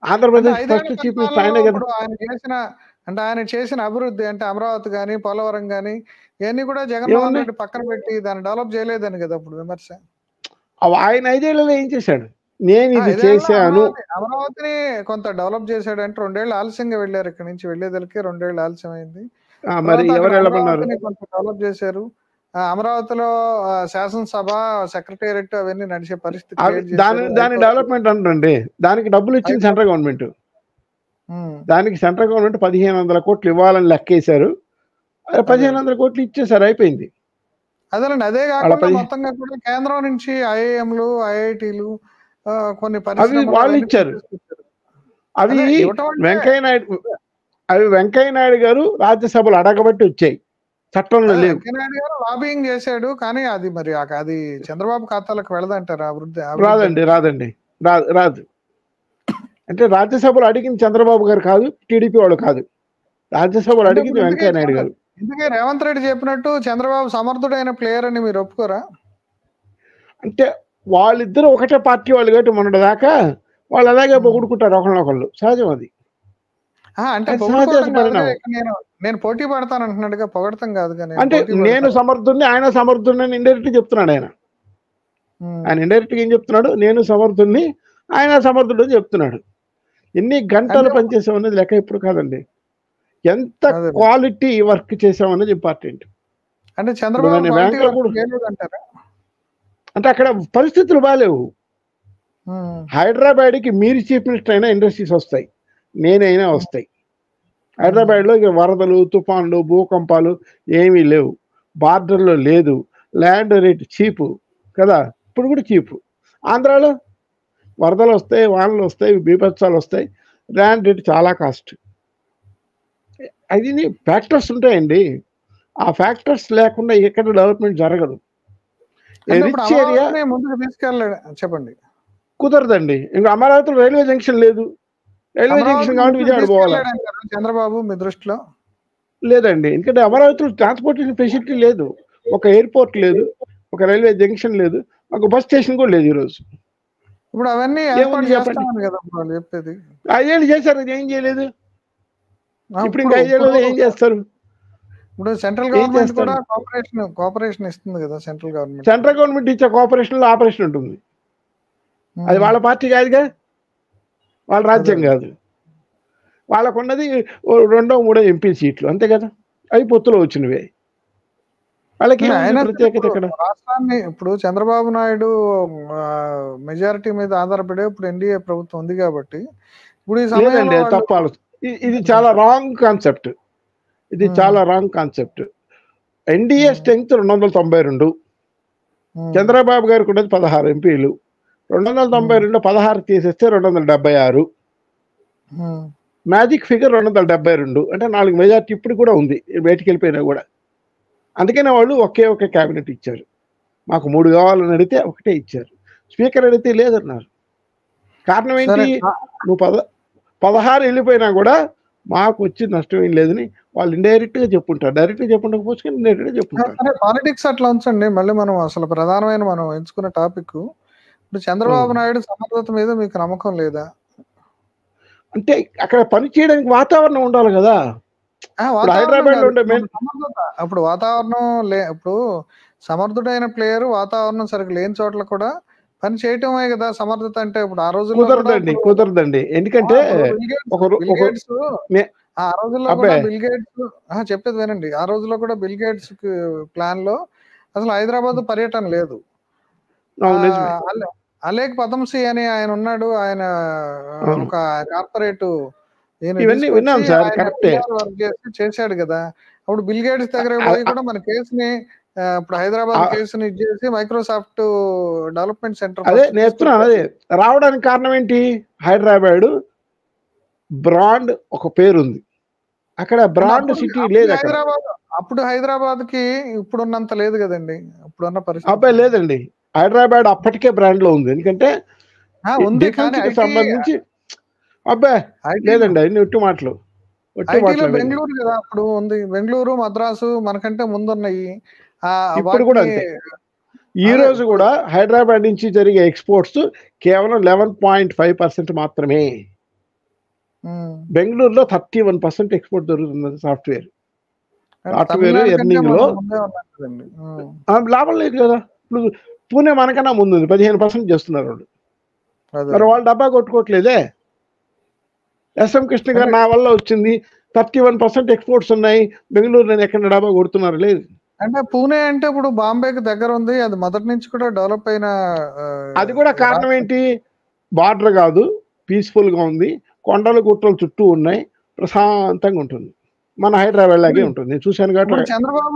అంటే ఆంధ్రప్రదేశ్ 5 ఏళ్ల first chief minister పరిపాలనలో ఆయనే కదా! ఇప్పుడు ఆయన చేసిన అభివృద్ధి అంటే అమరావతి గాని, పోలవరం గాని ఇయన్నీ కూడా జగన్మోహన్ ఏమున్నాయి? రెడ్డి పక్కన పెట్టి దాన్ని డెవలప్ చేయలేదని గదా! ఇప్పుడు విమర్శ. ఆయన 5 ఏళ్లలో ఏం చేశాడు? నేను ఇది 5 ఏళ్లలో చేశాను. అమరావతిని కొంత డెవలప్ చేశాడంటే 2 ఏళ్ళు ఆలస్యంగా వెళ్లారు. ఇక్కడి నుంచి వెళ్ళేదలకే 2 ఏళ్ళు ఆలస్యమైంది. మరి తర్వాత అక్కడ ఎవరు వెళ్ళమన్నారు? అమరావతిని కొంత డెవలప్ చేశారు. అమరావతిలో శాసనసభ, సెక్రటేరియట్ అవన్నీ నడిచే పరిస్థితి క్రియేట్ చేశారు. దాని డెవలప్మెంట్ అంటండి. దానికి డబ్బులు ఇచ్చింది సెంట్రల్ గవర్నమెంట్. దానికి సెంట్రల్ గవర్నమెంట్ 1500 కోట్లు ఇవ్వాలని లెక్కేశారు. 1500 కోట్లు ఇచ్చేసారు, అయిపోయింది. అదేనండి. అదే కాకుండా మొత్తంగా కూడా కేంద్రం నుంచి ఐఐఎంలు, ఐఐటీలు కొన్ని పరిశ్రమలు వాళ్ళు ఇచ్చారు. అవి వెంకయ్య నాయుడు గారు రాజ్యసభలో అడగబట్టి వచ్చాయి, చట్టంలో లేవు. వెంకయ్య నాయుడు గారు లాబింగ్ చేశాడు, కానీ అది మరి అది చంద్రబాబు ఖాతాలకు వెళ్ళదంటారు. అభివృద్ధి రాదు. అంటే రాజ్యసభలో అడిగింది చంద్రబాబు గారు కాదు, టీడీపీ వాళ్ళు కాదు. రాజ్యసభలో అడిగింది వెంకయ్య నాయుడు గారు. ఇందుకే రేవంత్ రెడ్డి చెప్పినట్టు చంద్రబాబు సమర్థుడైన ప్లేయర్ అని మీరు ఒప్పుకోరా? అంటే వాళ్ళిద్దరూ ఒకటే పార్టీ వాళ్ళు కాబట్టి మొన్నటి దాకా వాళ్ళు అలాగే పొగుడుకుంటారు ఒకళ్ళొకళ్ళు, సహజం అది. అంటే నేను పోటీ పడతాను అంటున్నాడుగా, పొగడతాం కాదు. అంటే నేను సమర్థుడిని, ఆయన సమర్థుడిని అని ఇండైరెక్ట్ చెప్తున్నాడు ఆయన. ఇండైరెక్ట్ గా ఏం చెప్తున్నాడు? నేను సమర్థుడిని, ఆయన సమర్థుడు అని చెప్తున్నాడు. ఎన్ని గంటలు పనిచేసామన్నది లెక్క ఇప్పుడు కాదండి, ఎంత క్వాలిటీ వర్క్ చేసామన్నది ఇంపార్టెంట్. అంటే చంద్రబాబు అంటే అక్కడ పరిస్థితులు బాగాలేవు. హైదరాబాద్కి మీరు చీఫ్ మినిస్టర్ అయినా ఇండస్ట్రీస్ వస్తాయి, నేనైనా వస్తాయి. హైదరాబాద్లో ఇక వరదలు, తుఫాన్లు, భూకంపాలు ఏమీ లేవు. బార్డర్లో లేదు, ల్యాండ్ రేట్ చీపు కదా, ఇప్పుడు కూడా చీపు. ఆంధ్రాలో వరదలు వస్తాయి, వానలు వస్తాయి, బీభత్సాలు వస్తాయి, ల్యాండ్ రేట్ చాలా కాస్ట్. అది ఫ్యాక్టర్స్ ఉంటాయండి. ఆ ఫ్యాక్టర్స్ లేకుండా ఎక్కడ డెవలప్మెంట్ జరగదు. రిచ్ ఏరియా చెప్పండి కుదరదండి. ఇంకా అమరావతిలో రైల్వే జంక్షన్ లేదు. రైల్వే జంక్షన్ కాబట్టి విజయవాడ పోవాలి. చంద్రబాబు మీ దృష్టిలో లేదండి, ఎందుకంటే అమరావతిలో ట్రాన్స్పోర్టేషన్ ఫెసిలిటీ లేదు. ఒక ఎయిర్పోర్ట్ లేదు, ఒక రైల్వే జంక్షన్ లేదు, ఒక బస్ స్టేషన్ కూడా లేదు ఈరోజు. ఇప్పుడు అవన్నీ చెప్పేది 5 ఏళ్ళు చేశారు, ఏం చేయలేదు. ఇప్పుడు ఇంకా 5 ఏళ్ళలో ఏం చేస్తారు? ఇప్పుడు సెంట్రల్ గవర్నమెంట్ కూడా కోఆపరేషన్ ఇస్తుంది కదా. సెంట్రల్ గవర్నమెంట్ ఇచ్చే కోఆపరేషన్ లో ఆపరేషన్ ఉంటుంది. అది వాళ్ళ పార్టీ కాదుగా, వాళ్ళ రాజ్యం కాదు. వాళ్ళకున్నది 2, 3 ఎంపీ సీట్లు అంతే కదా, అవి పొత్తులో వచ్చినవే. వాళ్ళకి ప్రత్యేకత ఇక్కడ. రాష్ట్రాన్ని ఇప్పుడు చంద్రబాబు నాయుడు మెజారిటీ మీద ఆధారపడే ఇప్పుడు ఎన్డీఏ ప్రభుత్వం ఉంది కాబట్టి ఇప్పుడు ఈ సమయంలో తప్ప ఇది చాలా రాంగ్ కాన్సెప్ట్. ఇది చాలా wrong concept. NDA strength 292, Chandrababu గారికి ఉన్నది 16 ఎంపీలు. 292 16 తీసేస్తే 276, మ్యాజిక్ ఫిగర్ 272. అంటే 4 మెజార్టీ ఇప్పుడు కూడా ఉంది, బయటికి వెళ్ళిపోయినా కూడా. అందుకనే వాళ్ళు ఒకే ఒక క్యాబినెట్ ఇచ్చారు. మాకు 3 కావాలని అడిగితే ఒకటే ఇచ్చారు. స్పీకర్ అడిగితే లేదన్నారు. కారణం ఏంటి? నువ్వు 16 వెళ్ళిపోయినా కూడా మాకు వచ్చి నష్టం ఏం లేదని వాళ్ళు ఇండైరెక్ట్ గా చెప్పుంటారు. డైరెక్ట్ గా చెప్పుండకపోవచ్చు, కానీ ఇండైరెక్ట్ గా చెప్పుంటారు. పాలిటిక్స్ అట్లా ఉంచండి. మళ్ళీ మనం అసలు ప్రధానమైన మనం ఎంచుకున్న టాపిక్, ఇప్పుడు చంద్రబాబు నాయుడు సమర్థత మీద మీకు నమ్మకం లేదా? అంటే అక్కడ పని చేయడానికి వాతావరణం ఉండాలి కదా. హైదరాబాద్ లో ఉండే అప్పుడు వాతావరణం ఇప్పుడు సమర్థుడైన ప్లేయర్ వాతావరణం సరిగ్గా లేని చోట్ల కూడా పని చేయటమే కదా సమర్థత. అంటే ఇప్పుడు ఆ రోజుల్లో కుదరదండి. ఎందుకంటే ఆ రోజుల్లో బిల్ గేట్స్ చెప్పేది వినండి. ఆ రోజుల్లో కూడా బిల్ గేట్స్ ప్లాన్ లో అసలు హైదరాబాద్ పర్యటన లేదు. అలేక్ పదంసి అని ఆయన ఉన్నాడు, ఆయన ఒక కార్పొరేట్ చేశాడు కదా. అప్పుడు బిల్ గేట్స్ దగ్గర పోయి కూడా మన కేసుని, ఇప్పుడు హైదరాబాద్ కేసుని ఇచ్చేసి మైక్రోసాఫ్ట్ డెవలప్మెంట్ సెంటర్ రావడానికి కారణం ఏంటి? హైదరాబాద్ బ్రాండ్ ఒక పేరుంది, అక్కడ బ్రాండ్ సిటీ లేదు. అప్పుడు హైదరాబాద్ కి ఇప్పుడున్నంత లేదు కదండి, ఇప్పుడున్న పరిస్థితి లేదండి. హైదరాబాద్ అప్పటికే బ్రాండ్ లో ఉంది, ఎందుకంటే సంబంధించి లేదండి అన్ని ఒట్టి మాటలు. బెంగళూరు కదా అప్పుడు ఉంది, బెంగళూరు, మద్రాసు మనకంటే ముందున్నాయి. ఇప్పుడు కూడా అంతే. ఈ రోజు కూడా హైదరాబాద్ నుంచి జరిగే ఎక్స్పోర్ట్స్ కేవలం 11.5% మాత్రమే. బెంగళూరులో 31% ఎక్స్పోర్ట్ జరుగుతున్నది సాఫ్ట్వేర్ తమిళనాడు కంటే ఎర్నింగ్ లో మనం ముందే ఉన్నాం కదండి. లాభం లేదు కదా. ఇప్పుడు పూణే మనకన్నా ముందు 15% చేస్తున్నారు వాళ్ళు. అదే మరి వాళ్ళు డబ్బా కొట్టుకోవట్లేదే. ఎస్ఎం కృష్ణ గారు అంటే నా వల్ల వచ్చింది 31% ఎక్స్పోర్ట్స్ ఉన్నాయి, బెంగళూరు నేను ఎక్కడ డబ్బా కొడుతున్నారు లేదు. అంటే పూణే అంటే ఇప్పుడు బాంబేకి దగ్గర ఉంది, అది మొదటి నుంచి కూడా డెవలప్ అయిన అది కూడా కారణం రాష్ట్రం. ఏంటి? బార్డర్ కాదు, పీస్ఫుల్ గా ఉంది, కొండలు గుట్టలు చుట్టూ ఉన్నాయి, ప్రశాంతంగా ఉంటుంది. మన హైదరాబాద్ లాగే ఉంటుంది. నేను చూశాను ఇప్పుడు కాబట్టి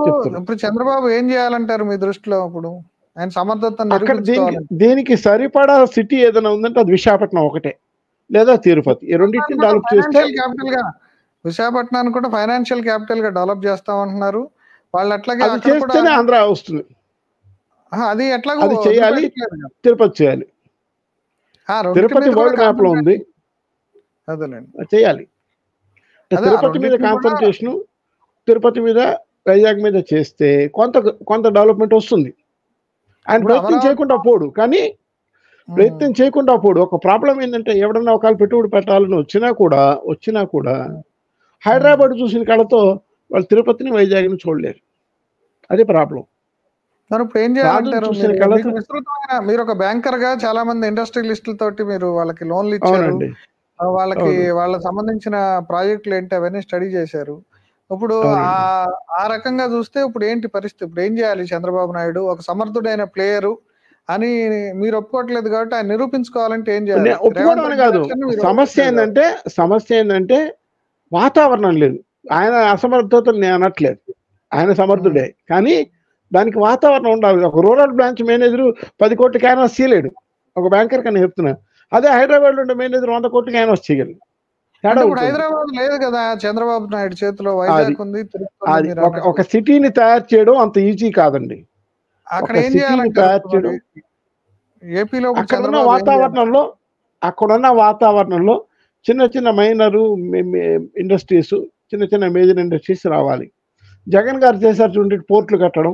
చెప్తున్నా. చంద్రబాబు ఏం చేయాలంటారు మీ దృష్టిలో? ఇప్పుడు ఆయన సమర్థతను అక్కడ నిరూపించుకోవాలంటే దీనికి సరిపడా సిటీ ఏదైనా ఉందంటే అది విశాఖపట్నం ఒకటే, లేదా తిరుపతి. ఈ రెండింటిని డెవలప్ చేస్తే ఫైనాన్షియల్ క్యాపిటల్ గా విశాఖపట్నాన్ని కూడా ఫైనాన్షియల్ క్యాపిటల్ గా డెవలప్ చేస్తామంటున్నారు వాళ్ళు. అట్లాగే అది అక్కడ కూడా చేస్తేనే ఆంధ్ర వస్తుంది. అది ఎట్లాగో అది చేయాలి, తిరుపతి చేయాలి. తిరుపతి వరల్డ్ మ్యాప్ లో ఉంది, అదేలేండి చేయాలి. తిరుపతి మీద కాన్సన్ట్రేషన్, తిరుపతి మీద వైజాగ్ మీద చేస్తే కొంత డెవలప్మెంట్ వస్తుంది. ఆయన ప్రయత్నం చేయకుండా పోడు, కానీ ప్రయత్నం చేయకుండా పోడు. ఒక ప్రాబ్లం ఏంటంటే ఎవడన్నా ఒకవేళ పెట్టుబడి పెట్టాలని వచ్చినా కూడా హైదరాబాద్ చూసిన కళతో వాళ్ళు తిరుపతిని వైజాగ్ని చూడలేరు. అదే ప్రాబ్లం. మరి ఇప్పుడు ఏం చేయాలంటారు? మీరు ఒక బ్యాంకర్ గా చాలా మంది ఇండస్ట్రియలిస్టులతోటి మీరు వాళ్ళకి లోన్లు ఇచ్చారు, వాళ్ళకి వాళ్ళకి సంబంధించిన ప్రాజెక్టులు ఏంటి అవన్నీ స్టడీ చేశారు. ఇప్పుడు ఆ రకంగా చూస్తే ఇప్పుడు ఏంటి పరిస్థితి? ఇప్పుడు ఏం చేయాలి చంద్రబాబు నాయుడు? ఒక సమర్థుడైన ప్లేయరు అని మీరు ఒప్పుకోవట్లేదు కాబట్టి ఆయన నిరూపించుకోవాలంటే ఏం చేయాలి? ఒప్పుకోవడం కాదు, సమస్య ఏంటంటే వాతావరణం లేదు. ఆయన అసమర్థతను నేను అనట్లేదు, ఆయన సమర్థుడే, కానీ దానికి వాతావరణం ఉండాలి. ఒక రూరల్ బ్రాంచ్ మేనేజర్ 10 కోట్ల క్యాన్వాస్ చేయలేడు, ఒక బ్యాంకర్ కన్నా చెప్తున్నా. అదే హైదరాబాద్ లో ఉండే మేనేజర్ 100 కోట్ల క్యాన్వాస్ చేయగలరు. హైదరాబాద్ లేదు కదా చంద్రబాబు నాయుడు చేతిలో, వైజాగ్ ఉంది. ఒక సిటీని తయారు చేయడం అంత ఈజీ కాదండి. అక్కడ ఏం చేయాలంటే ఏపీలో అక్కడున్న వాతావరణంలో చిన్న మైనరు ఇండస్ట్రీస్, చిన్న మేజర్ ఇండస్ట్రీస్ రావాలి. జగన్ గారు చేశారు చూడండి, పోర్ట్లు కట్టడం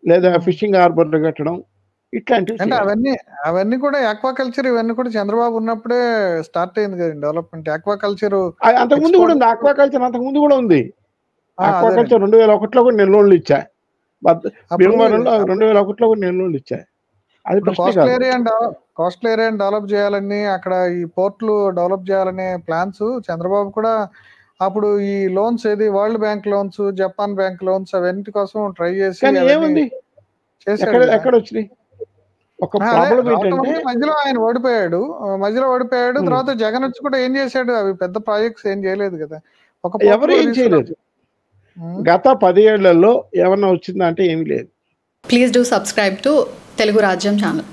లేదా ఫిషింగ్ హార్బర్లు కట్టడం, ఇట్లాంటివి. అంటే అవన్నీ కూడా ఆక్వాకల్చర్, ఇవన్నీ కూడా చంద్రబాబు ఉన్నప్పుడే స్టార్ట్ అయింది కదా డెవలప్మెంట్. ఆక్వాకల్చర్ అంతకుముందు కూడా ఉంది, అంతకుముందు కూడా ఉంది. ఆక్వాకల్చర్ 2001లో కూడా నేను లోన్లు ఇచ్చా, భీమవరంలో 2001లో కూడా నేను లోన్లు ఇచ్చా. అది కోస్టల్ ఏరియాని డెవలప్ చేయాలని, అక్కడ ఈ పోర్ట్లు డెవలప్ చేయాలనే ప్లాన్స్ చంద్రబాబు కూడా అప్పుడు ఈ లోన్స్ ఏది world bank loans, Japan bank loans అవన్నీ కోసం ట్రై చేసి ఎక్కడ వచ్చినాయి? ఒక ప్రాబ్లం ఏంటంటే మధ్యలో ఆయన ఓడిపోయాడు, తర్వాత జగన్ వచ్చి కూడా ఏం చేశాడు? అవి పెద్ద ప్రాజెక్ట్స్ ఏం చేయలేదు కదా, ఎవరు ఏం చేయలేదు. గత 10 ఏళ్లలో ఏమన్నా వచ్చిందంటే ఏమీ లేదు. Please do subscribe to Telugu రాజ్యం ఛానల్.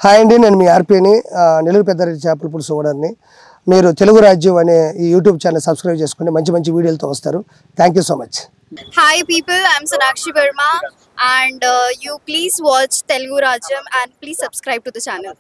హాయ్ అండి, నేను మీ ఆర్పీని, నెల్లూరు పెద్దారెడ్డి చేపల పులుసు ఓనర్ని. మీరు తెలుగు రాజ్యం అనే ఈ యూట్యూబ్ ఛానల్ సబ్స్క్రైబ్ చేసుకుని మంచి వీడియోలతో వస్తారు. Thank you so much. Hi people, I'm Sonakshi Verma and you please watch Telugu Rajyam and please subscribe to the channel.